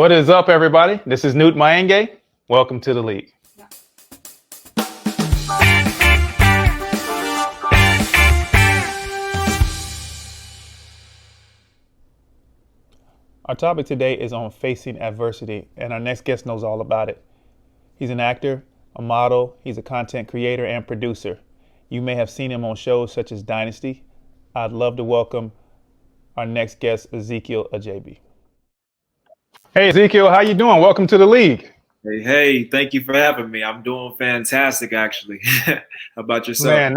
What is up, everybody? This is Mayenge. Welcome to the league. Our topic today is on facing adversity, and our next guest knows all about it. He's an actor, a model, he's a content creator and producer. You may have seen him on shows such as Dynasty. I'd love to welcome our next guest, Ezekiel Ajeigbe. Hey, Ezekiel, how you doing? Welcome to the league. Hey, thank you for having me. I'm doing fantastic, actually. How about yourself? Man,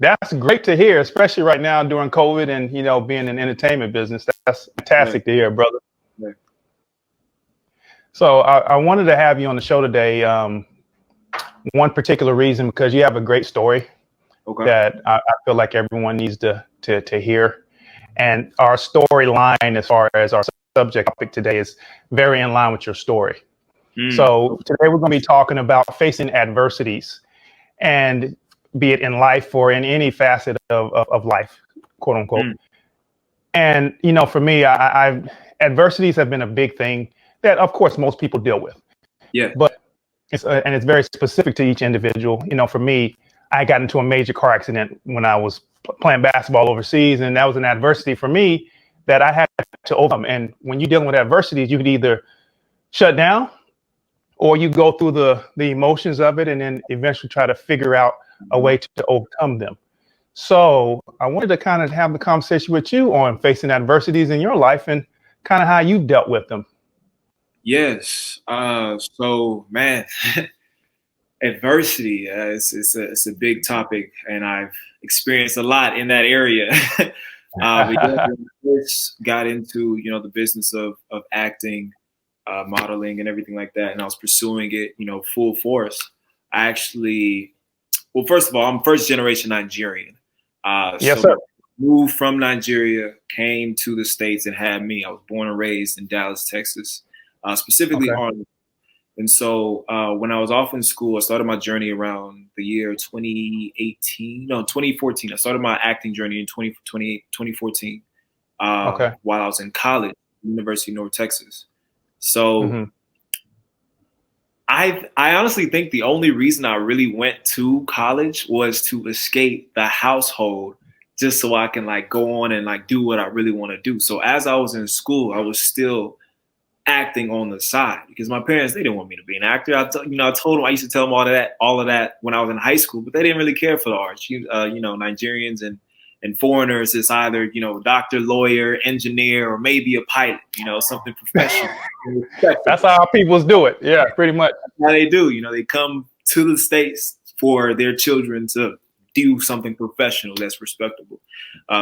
that's great to hear, especially right now during COVID and, being in the entertainment business. That's fantastic to hear, brother. Yeah. So I wanted to have you on the show today. One particular reason, because you have a great story that I feel like everyone needs to hear. And our storyline, as far as our subject topic today, is very in line with your story. So today we're going to be talking about facing adversities, and be it in life or in any facet of life, quote unquote. And, for me, adversities have been a big thing that, of course, most people deal with. Yeah. But it's very specific to each individual. For me, I got into a major car accident when I was playing basketball overseas, and that was an adversity for me that I had to overcome. And when you're dealing with adversities, you can either shut down or you go through the emotions of it and then eventually try to figure out a way to overcome them. So I wanted to kind of have the conversation with you on facing adversities in your life and kind of how you've dealt with them. Yes. So, man, adversity, it's a big topic, and I've experienced a lot in that area. But when I first got into, the business of acting, modeling and everything like that, and I was pursuing it, full force. I actually, well, first of all, I'm first generation Nigerian. Yes, so sir. Moved from Nigeria, came to the States and had me. I was born and raised in Dallas, Texas, specifically Arlington. And so when I was off in school, I started my journey around the year 2014. I started my acting journey in 2014 while I was in college, University of North Texas. So I honestly think the only reason I really went to college was to escape the household, just so I can go on and do what I really want to do. So as I was in school, I was still acting on the side because my parents, they didn't want me to be an actor. I told them, I used to tell them all of that when I was in high school, but they didn't really care for the arts. Nigerians and foreigners, it's either, doctor, lawyer, engineer, or maybe a pilot, something professional. That's how people's do it. Yeah, pretty much. That's how they do. They come to the States for their children to do something professional that's respectable.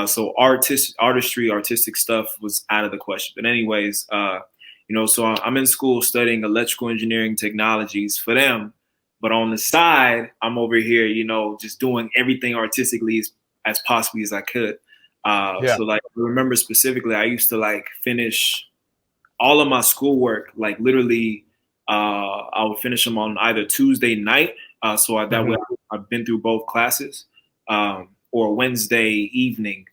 So artistic stuff was out of the question. But anyways, so I'm in school studying electrical engineering technologies for them. But on the side, I'm over here, just doing everything artistically as possibly as I could. So I remember specifically, I used to finish all of my schoolwork, literally, I would finish them on either Tuesday night. That way I've been through both classes, or Wednesday evening,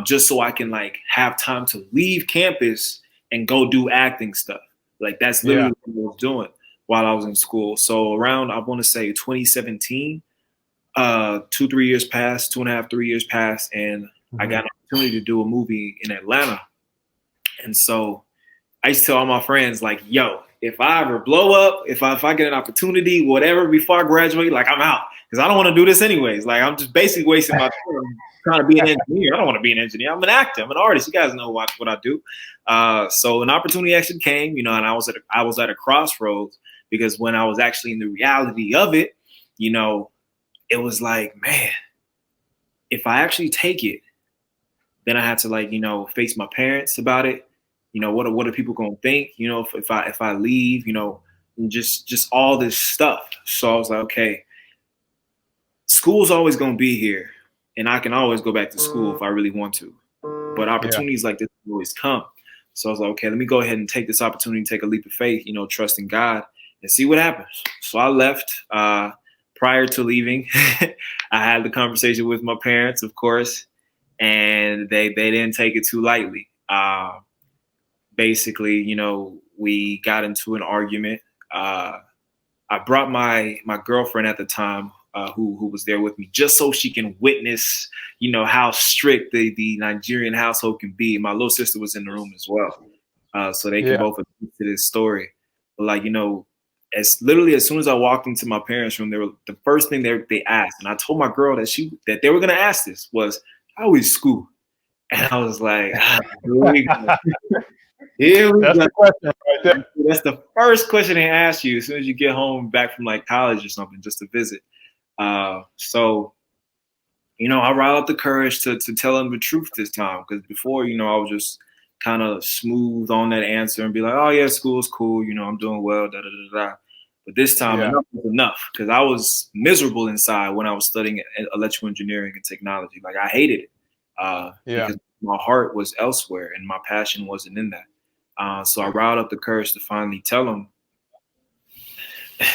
just so I can have time to leave campus and go do acting stuff. That's literally what I was doing while I was in school. So around, I want to say 2017, 2.5-3 years passed, and I got an opportunity to do a movie in Atlanta. And so I used to tell all my friends, yo, if I ever blow up, if I get an opportunity, whatever, before I graduate, I'm out. Because I don't want to do this anyways. I'm just basically wasting my time trying to be an engineer. I don't want to be an engineer. I'm an actor. I'm an artist. You guys know what I do. So an opportunity actually came, and I was at a crossroads, because when I was actually in the reality of it, it was man, if I actually take it, then I had to face my parents about it. What are people gonna think? If I leave, and just all this stuff. So I was like, okay, school's always gonna be here, and I can always go back to school if I really want to. But opportunities like this always come. So I was like, okay, let me go ahead and take this opportunity, take a leap of faith, trust in God, and see what happens. So I left. Prior to leaving, I had the conversation with my parents, of course, and they didn't take it too lightly. Basically, we got into an argument. I brought my girlfriend at the time, who was there with me, just so she can witness, how strict the Nigerian household can be. My little sister was in the room as well, so they can both attest to this story. But as soon as I walked into my parents' room, the first thing they asked, and I told my girl that they were gonna ask this was, "How is school?" And I was like, here we go. That's the question right there. That's the first question they ask you as soon as you get home back from college or something, just to visit. So I riled up the courage to tell them the truth this time, because before, I was just kind of smooth on that answer and be like, oh yeah, school's cool, I'm doing well, da da da da. But this time, enough was enough, because I was miserable inside when I was studying electrical engineering and technology. I hated it because my heart was elsewhere and my passion wasn't in that. So I riled up the courage to finally tell them,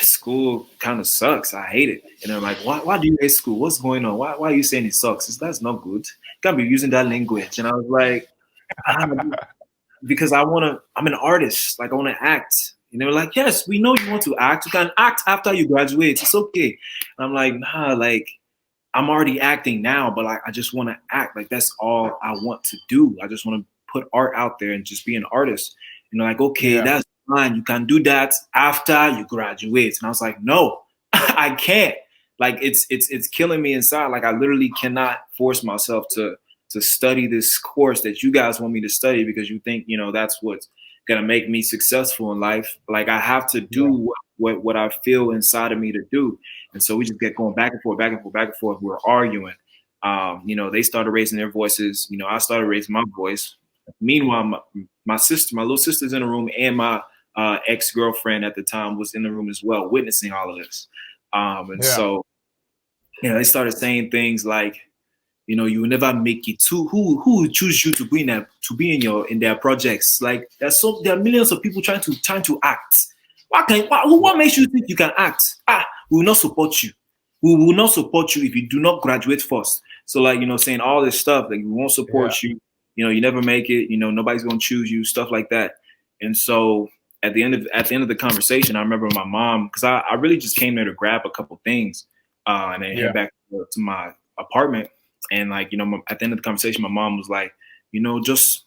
school kind of sucks. I hate it. And they're like, why do you hate school? What's going on? Why are you saying it sucks? That's not good. You can't be using that language. And I was like, because I'm an artist. I want to act. And they were like, yes, we know you want to act. You can act after you graduate. It's okay. And I'm like, nah, I'm already acting now, but I just want to act. That's all I want to do. I just want to put art out there and just be an artist. And they're like, okay, that's fine. You can do that after you graduate. And I was like, no, I can't. It's killing me inside. I literally cannot force myself to study this course that you guys want me to study because you think, that's what's gonna make me successful in life. I have to do what I feel inside of me to do. And so we just get going back and forth, back and forth, back and forth. We're arguing. They started raising their voices. I started raising my voice. Meanwhile, my little sister's in the room, and my ex-girlfriend at the time was in the room as well, witnessing all of this. So, they started saying things like, you will never make it. Who would choose you to be in their projects? There are millions of people trying to act. What makes you think you can act? We will not support you. We will not support you if you do not graduate first. So saying all this stuff, we won't support you. You never make it. Nobody's gonna choose you. Stuff like that. And so at the end of the conversation, I remember my mom, because I really just came there to grab a couple things, and then head back to my apartment. And at the end of the conversation, my mom was like, just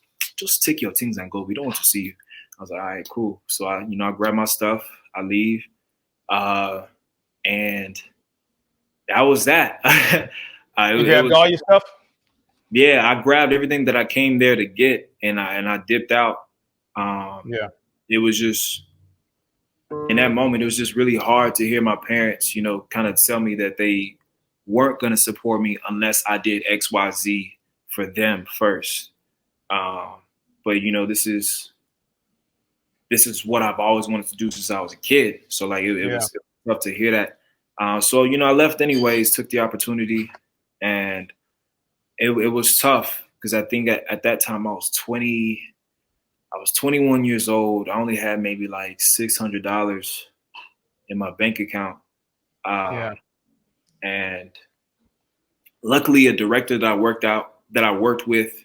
take your things and go. We don't want to see you. I was like, all right, cool. So I grab my stuff, I leave, and that was that. You grabbed all your stuff? Yeah, I grabbed everything that I came there to get, and I dipped out. It was just, in that moment, it was just really hard to hear my parents, kind of tell me that they weren't going to support me unless I did X, Y, Z for them first. But this is what I've always wanted to do since I was a kid. So it was tough to hear that. So I left anyways, took the opportunity, and it was tough because I think at that time I was 21 years old. I only had maybe $600 in my bank account. And luckily, a director that I worked with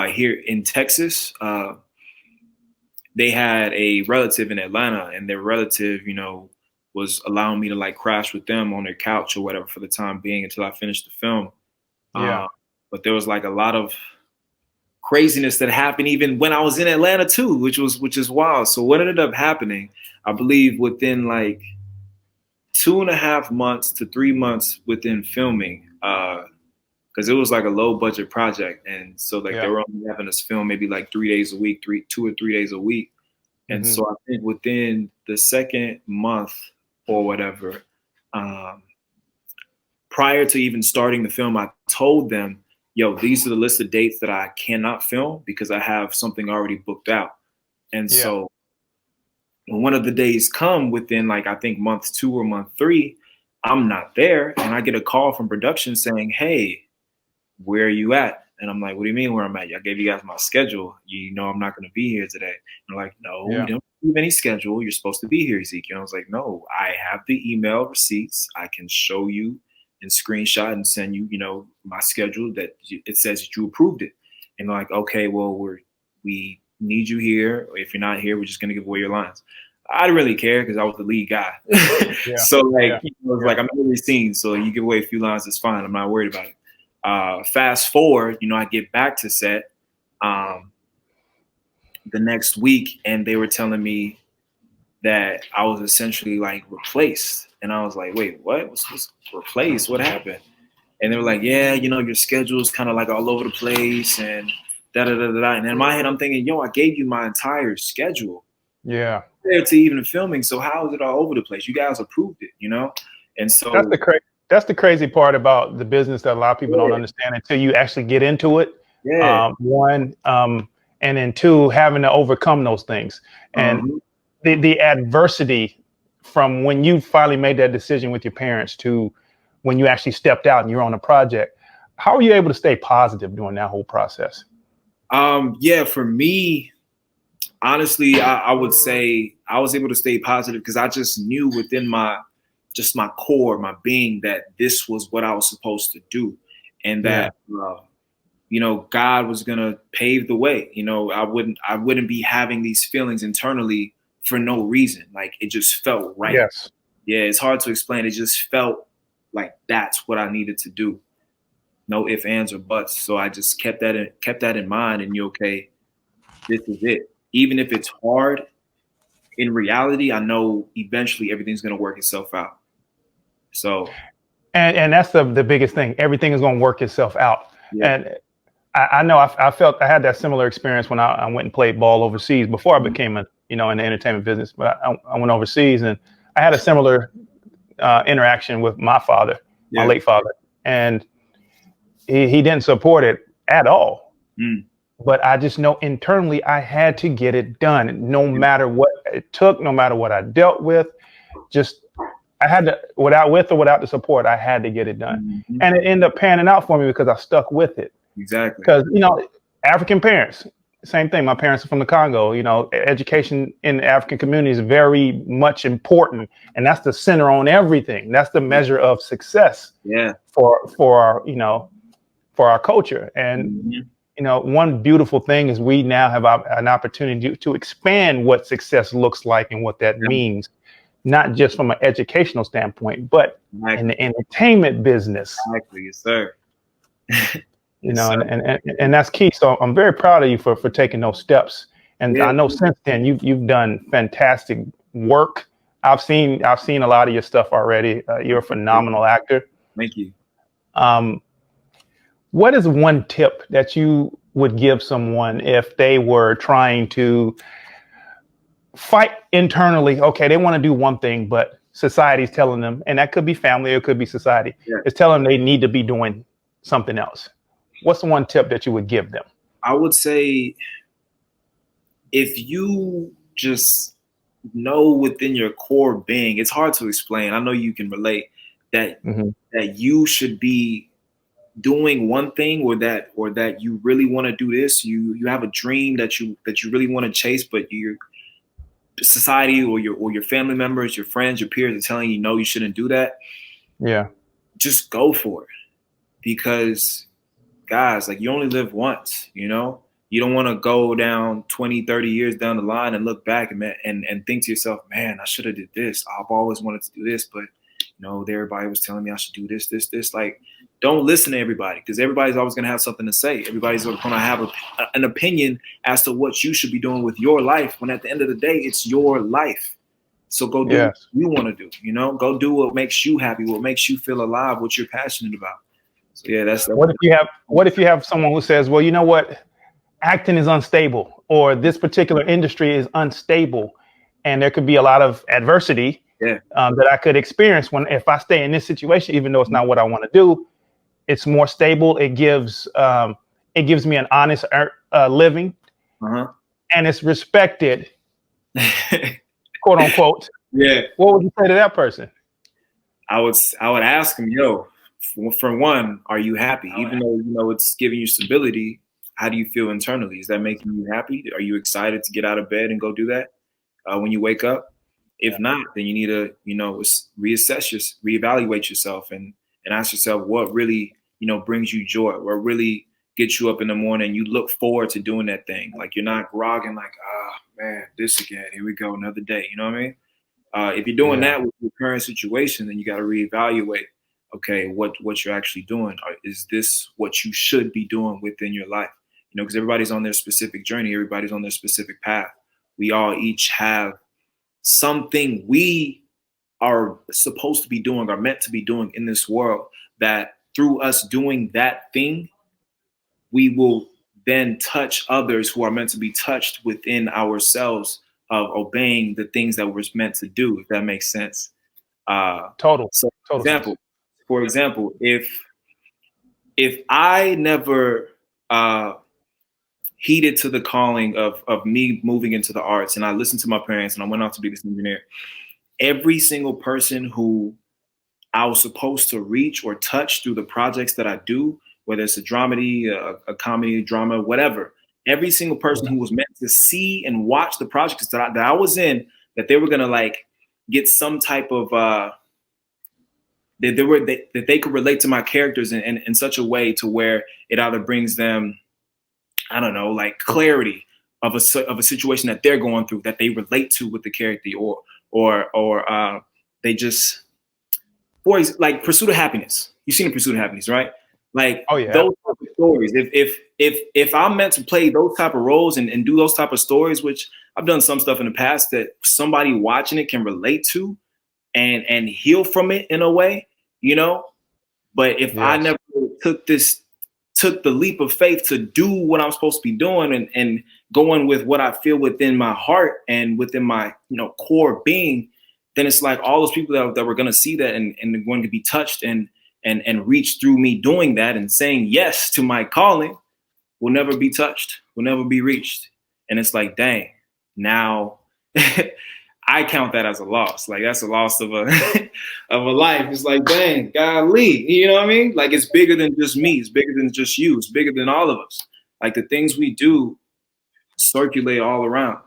here in Texas, they had a relative in Atlanta, and their relative, was allowing me to crash with them on their couch or whatever for the time being until I finished the film. But there was a lot of craziness that happened even when I was in Atlanta too, which is wild. So what ended up happening, I believe within 2.5 months to 3 months within filming, because it was a low budget project, and so they were only having us film maybe 3 days a week, 2 or 3 days a week. And so I think within the second month or whatever, prior to even starting the film, I told them, yo, these are the list of dates that I cannot film because I have something already booked out. And so when one of the days come within I think month 2 or month 3, I'm not there, and I get a call from production saying, hey, where are you at? And I'm like, what do you mean where I'm at? I gave you guys my schedule. I'm not going to be here today. And they're like, no, we don't have any schedule. You're supposed to be here, Ezekiel. And I was like, no, I have the email receipts. I can show you and screenshot and send you, my schedule that it says that you approved it. And they're like, okay, well, we need you here. If you're not here, we're just gonna give away your lines. I didn't really care because I was the lead guy. Yeah. So like, Yeah. it was like, I'm in every scene, so you give away a few lines, it's fine. I'm not worried about it. Fast forward, I get back to set the next week, and they were telling me that I was essentially like replaced. And I was like, wait, what? What's replaced? What happened? And they were like, yeah, your schedule is kind of like all over the place and da da da da. And in my head, I'm thinking, yo, I gave you my entire schedule. Yeah. Prior to even filming, so how is it all over the place? You guys approved it, And so that's the crazy part about the business that a lot of people don't understand until you actually get into it. Yeah. One, and then two, having to overcome those things and the adversity from when you finally made that decision with your parents to when you actually stepped out and you're on a project. How are you able to stay positive during that whole process? Yeah, for me, honestly, I would say I was able to stay positive because I just knew within my core, my being, that this was what I was supposed to do, and that God was gonna pave the way. I wouldn't be having these feelings internally for no reason. Like, it just felt right. Yes. Yeah, it's hard to explain. It just felt like that's what I needed to do. No ifs, ands, or buts. So I just kept that in mind, and this is it. Even if it's hard, in reality, I know eventually everything's gonna work itself out. So, and that's the biggest thing. Everything is going to work itself out. Yeah. And I know I felt I had that similar experience when I went and played ball overseas before I became in the entertainment business. But I went overseas and I had a similar interaction with my father, my late father, and he didn't support it at all. But I just know internally I had to get it done, no matter what it took, no matter what I dealt with. Just I had to, with or without the support, I had to get it done. And it ended up panning out for me because I stuck with it. Exactly. Because, African parents, same thing. My parents are from the Congo. Education in the African community is very much important. And that's the center on everything. That's the measure of success for our culture. And, one beautiful thing is we now have an opportunity to expand what success looks like and what that means. Not just from an educational standpoint, but in the entertainment business. Exactly, yes, sir. And that's key. So I'm very proud of you for taking those steps. And I know since then you've done fantastic work. I've seen a lot of your stuff already. You're a phenomenal actor. Thank you. What is one tip that you would give someone if they were trying to fight internally? Okay, they want to do one thing, but society's telling them, and that could be family, or it could be society, it's telling them they need to be doing something else. What's the one tip that you would give them? I would say, if you just know within your core being, it's hard to explain. I know you can relate that that you should be doing one thing, or that you really want to do this. You have a dream that you really want to chase, but your society or your family members, your friends, your peers are telling you, no, you shouldn't do that. Yeah. Just go for it. Because, guys, like, you only live once, you don't want to go down 20, 30 years down the line and look back and think to yourself, man, I should have did this. I've always wanted to do this, but everybody was telling me I should do this. Like, don't listen to everybody, because everybody's always going to have something to say. Everybody's going to have an opinion as to what you should be doing with your life, when at the end of the day, it's your life. So go do what you want to do, go do what makes you happy, what makes you feel alive, what you're passionate about. So that's what if you have someone who says, well, you know what, acting is unstable, or this particular industry is unstable, and there could be a lot of adversity that I could experience if I stay in this situation, even though it's not what I want to do. It's more stable. It gives me an honest living, and it's respected, quote unquote. Yeah. What would you say to that person? I would ask him, yo, for one, are you happy? Even though it's giving you stability, how do you feel internally? Is that making you happy? Are you excited to get out of bed and go do that when you wake up? If not, then you need to, reevaluate yourself and ask yourself what really, brings you joy, what really get you up in the morning. You look forward to doing that thing. Like you're not grogging like, man, this again. Here we go, another day. You know what I mean? If you're doing that with your current situation, then you got to reevaluate. Okay, what you're actually doing. Is this what you should be doing within your life? You know, because everybody's on their specific journey. Everybody's on their specific path. We all each have something we are supposed to be doing, are meant to be doing in this world, that through us doing that thing, we will then touch others who are meant to be touched within ourselves of obeying the things that we're meant to do, if that makes sense. Total. For example, if I never heeded to the calling of me moving into the arts, and I listened to my parents and I went out to be this engineer, every single person who I was supposed to reach or touch through the projects that I do, whether it's a dramedy, a comedy, drama, whatever, every single person who was meant to see and watch the projects that I was in, that they were going to like get some type of, that they could relate to my characters in such a way to where it either brings them, I don't know, like clarity of a situation that they're going through that they relate to with the character, or they just, boys, like Pursuit of Happiness. You've seen the Pursuit of Happiness, right? Like those type of stories. If I'm meant to play those type of roles and do those type of stories, which I've done some stuff in the past that somebody watching it can relate to and heal from it in a way, you know. But if I never took the leap of faith to do what I'm supposed to be doing and going with what I feel within my heart and within my, you know, core being, then it's like all those people that were going to see that and going to be touched and reach through me doing that and saying yes to my calling will never be touched, will never be reached. And it's like, dang, now I count that as a loss. Like that's a loss of a of a life. It's like, dang, golly, you know what I mean? Like it's bigger than just me. It's bigger than just you. It's bigger than all of us. Like the things we do circulate all around.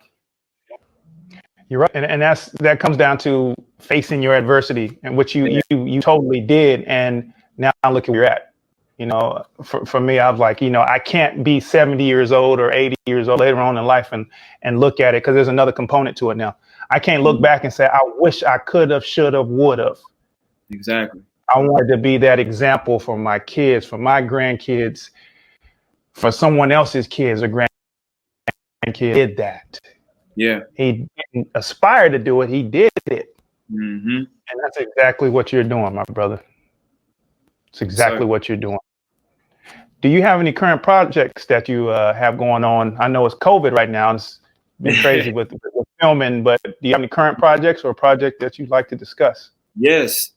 You're right, and that comes down to facing your adversity, and which you totally did, and now look at where you're at. You know, for me, I was like, you know, I can't be 70 years old or 80 years old later on in life and look at it, because there's another component to it now. I can't look back and say, I wish I could have, should have, would have. Exactly. I wanted to be that example for my kids, for my grandkids, for someone else's kids or grandkids. Did that. Yeah. He didn't aspire to do it. He did it. Mm-hmm. And that's exactly what you're doing, my brother. It's exactly what you're doing. Do you have any current projects that you have going on? I know it's COVID right now. It's been crazy with filming, but do you have any current projects or a project that you'd like to discuss? Yes.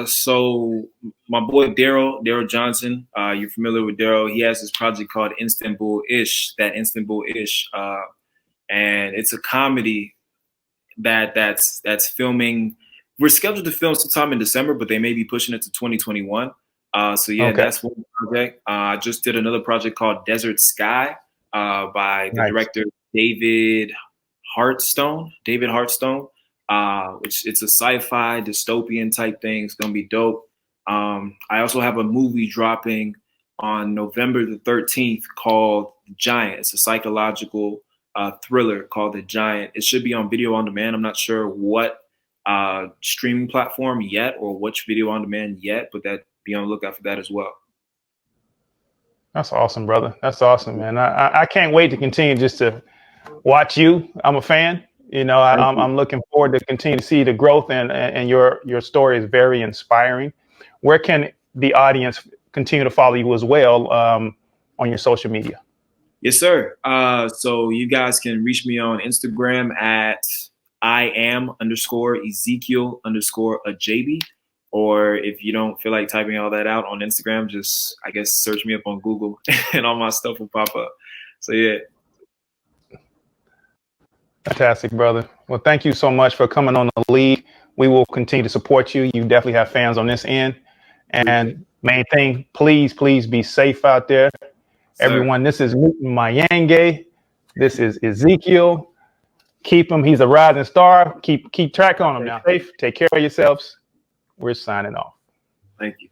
So my boy Daryl Johnson, you're familiar with Daryl. He has this project called Istanbul-ish, and it's a comedy that's filming. We're scheduled to film sometime in December, but they may be pushing it to 2021. That's one project. I just did another project called Desert Sky by the director David Hartstone. Which it's a sci-fi dystopian type thing. It's gonna be dope. I also have a movie dropping on November the 13th called The Giant. It's a psychological thriller called The Giant. It should be on video on demand. I'm not sure what streaming platform yet or which video on demand yet, but be on the lookout for that as well. That's awesome, brother. That's awesome, man. I can't wait to continue just to watch you. I'm a fan. You know, I'm looking forward to continue to see the growth, and your story is very inspiring. Where can the audience continue to follow you as well on your social media? Yes, sir. So you guys can reach me on Instagram at @Ezekiel Ajeigbe. Or if you don't feel like typing all that out on Instagram, just, I guess, search me up on Google and all my stuff will pop up. So, yeah. Fantastic, brother. Well, thank you so much for coming on the lead. We will continue to support you. You definitely have fans on this end. And main thing, please be safe out there. Everyone, this is Mayenge. This is Ezekiel. Keep him. He's a rising star. Keep track on him now. Safe. Take care of yourselves. We're signing off. Thank you.